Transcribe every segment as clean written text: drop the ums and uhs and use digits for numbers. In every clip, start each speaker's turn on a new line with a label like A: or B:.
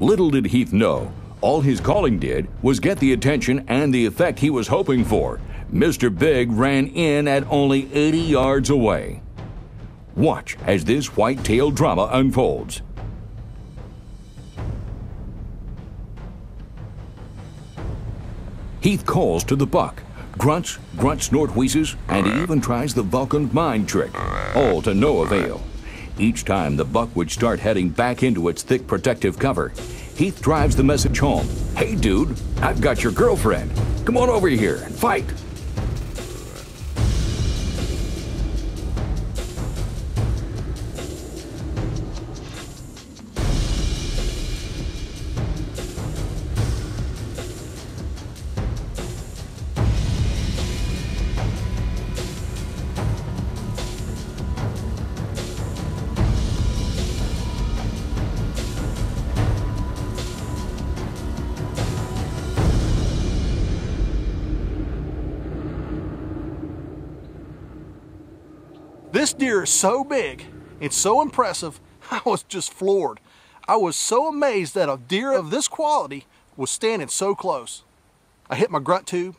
A: Little did Heath know, all his calling did was get the attention and the effect he was hoping for. Mr. Big ran in at only 80 yards away. Watch as this white-tail drama unfolds. Heath calls to the buck. Grunts, snort, wheezes, and he even tries the Vulcan mind trick, all to no avail. Each time the buck would start heading back into its thick protective cover, Heath drives the message home. Hey dude, I've got your girlfriend. Come on over here and fight.
B: This deer is so big and so impressive, I was just floored. I was so amazed that a deer of this quality was standing so close. I hit my grunt tube.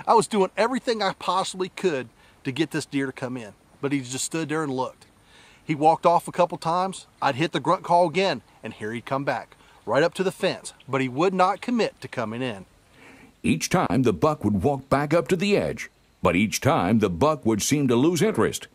B: I was doing everything I possibly could to get this deer to come in, but he just stood there and looked. He walked off a couple times. I'd hit the grunt call again, and here he'd come back, right up to the fence, but he would not commit to coming in.
A: Each time the buck would walk back up to the edge, but each time the buck would seem to lose interest.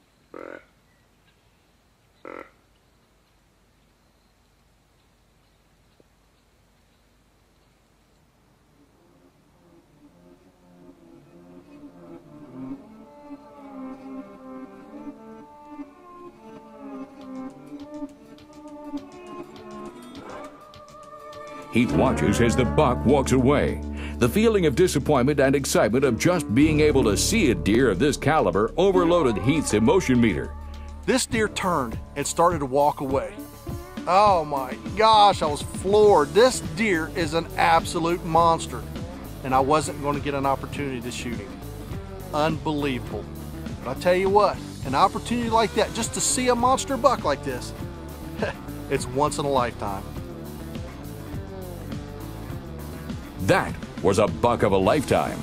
A: Heath watches as the buck walks away. The feeling of disappointment and excitement of just being able to see a deer of this caliber overloaded Heath's emotion meter.
B: This deer turned and started to walk away. Oh my gosh, I was floored. This deer is an absolute monster, and I wasn't going to get an opportunity to shoot him. Unbelievable. But I tell you what, an opportunity like that, just to see a monster buck like this, it's once in a lifetime.
A: That was a buck of a lifetime.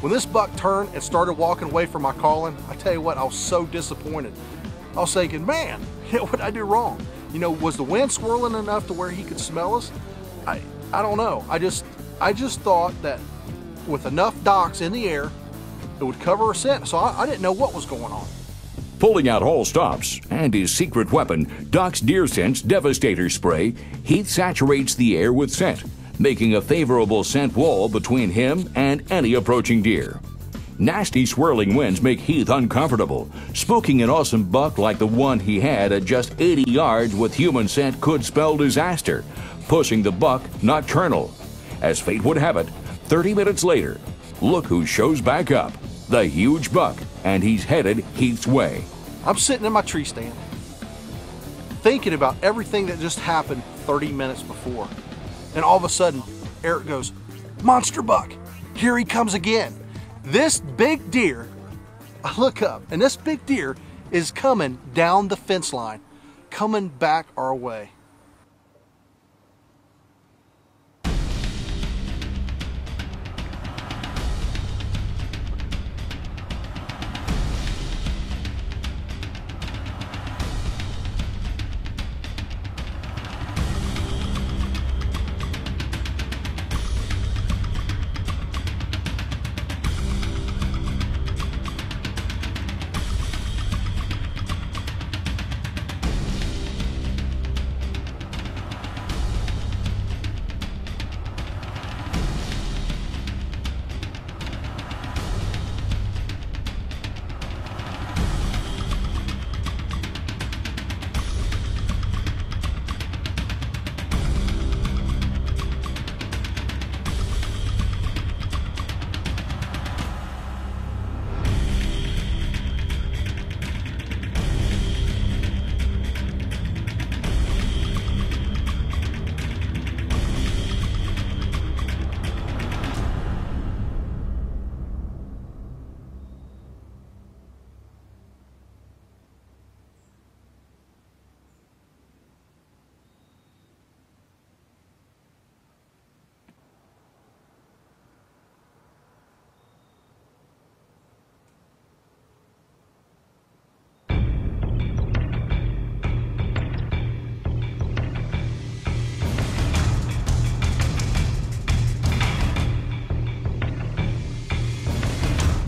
B: When this buck turned and started walking away from my calling, I tell you what, I was so disappointed. I was thinking, man, what did I do wrong? You know, was the wind swirling enough to where he could smell us? I don't know. I just thought that with enough docks in the air, it would cover a scent. So I didn't know what was going on.
A: Pulling out all stops and his secret weapon, Doc's Deer Sense Devastator Spray, Heath saturates the air with scent, making a favorable scent wall between him and any approaching deer. Nasty swirling winds make Heath uncomfortable. Spooking an awesome buck like the one he had at just 80 yards with human scent could spell disaster, pushing the buck nocturnal. As fate would have it, 30 minutes later, look who shows back up. The huge buck, and he's headed Heath's way.
B: I'm sitting in my tree stand, thinking about everything that just happened 30 minutes before. And all of a sudden, Eric goes, "Monster buck, here he comes again." This big deer, I look up, and this big deer is coming down the fence line, coming back our way.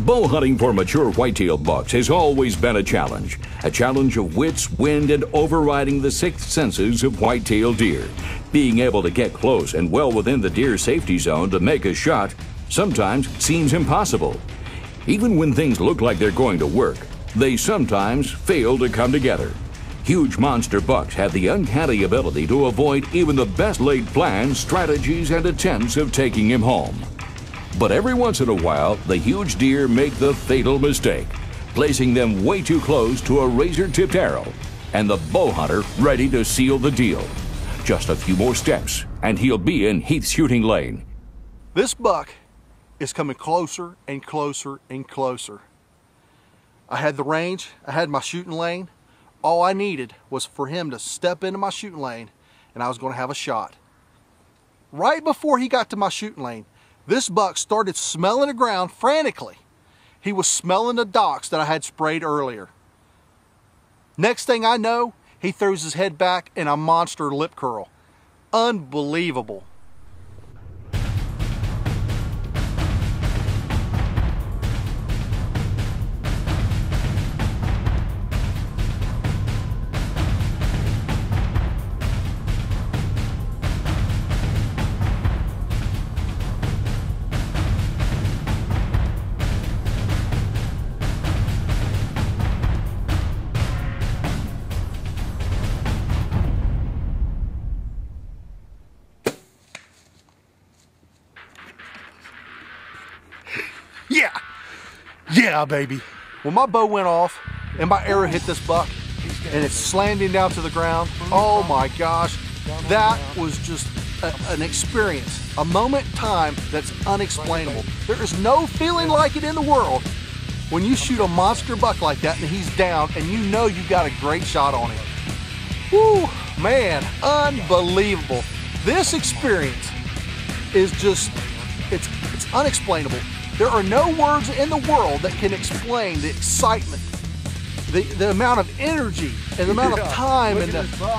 A: Bow hunting for mature whitetail bucks has always been a challenge of wits, wind, and overriding the sixth senses of whitetail deer. Being able to get close and well within the deer safety zone to make a shot sometimes seems impossible. Even when things look like they're going to work, they sometimes fail to come together. Huge monster bucks have the uncanny ability to avoid even the best laid plans, strategies, and attempts of taking him home. But every once in a while, the huge deer make the fatal mistake, placing them way too close to a razor-tipped arrow, and the bow hunter ready to seal the deal. Just a few more steps, and he'll be in Heath's shooting lane.
B: This buck is coming closer and closer and closer. I had the range, I had my shooting lane. All I needed was for him to step into my shooting lane, and I was going to have a shot. Right before he got to my shooting lane, this buck started smelling the ground frantically. He was smelling the docks that I had sprayed earlier. Next thing I know, he throws his head back in a monster lip curl. Unbelievable. Yeah, baby. When my bow went off and my arrow hit this buck and it slammed him down to the ground, oh my gosh, that was just an experience, a moment in time that's unexplainable. There is no feeling like it in the world when you shoot a monster buck like that and he's down and you know you got a great shot on him. Woo, man, unbelievable. This experience is just, it's unexplainable. There are no words in the world that can explain the excitement, the amount of energy, and the amount of time, and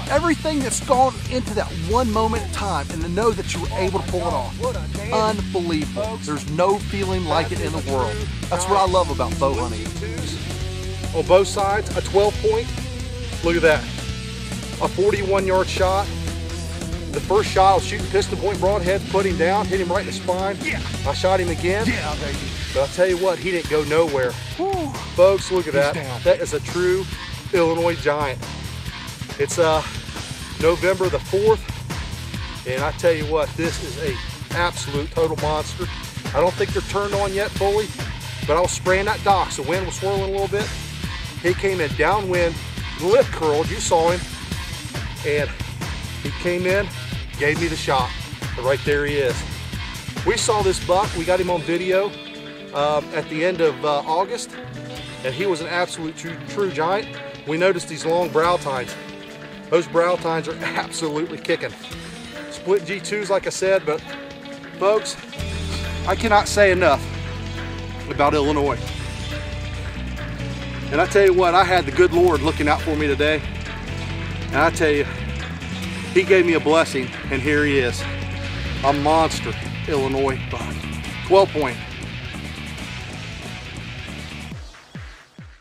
B: everything that's gone into that one moment in time, and to know that you were able to pull it off. Unbelievable. There's no feeling like it in the world. That's what I love about bow hunting. On both sides, a 12-point. Look at that. A 41-yard shot. The first shot, I was shooting piston point broadhead, put him down, hit him right in the spine. Yeah. I shot him again. Yeah, baby. But I'll tell you what, he didn't go nowhere. Woo. Folks, look at that. Down. That is a true Illinois giant. It's November the 4th, and I tell you what, this is a absolute total monster. I don't think they're turned on yet fully, but I was spraying that dock, so the wind was swirling a little bit. He came in downwind, lip curled, you saw him, and he came in, gave me the shot. And right there he is. We saw this buck, we got him on video at the end of August, and he was an absolute true giant. We noticed these long brow tines. Those brow tines are absolutely kicking. Split G2s, like I said, but folks, I cannot say enough about Illinois. And I tell you what, I had the good Lord looking out for me today. And I tell you, he gave me a blessing, and here he is. A monster Illinois buck. 12-point.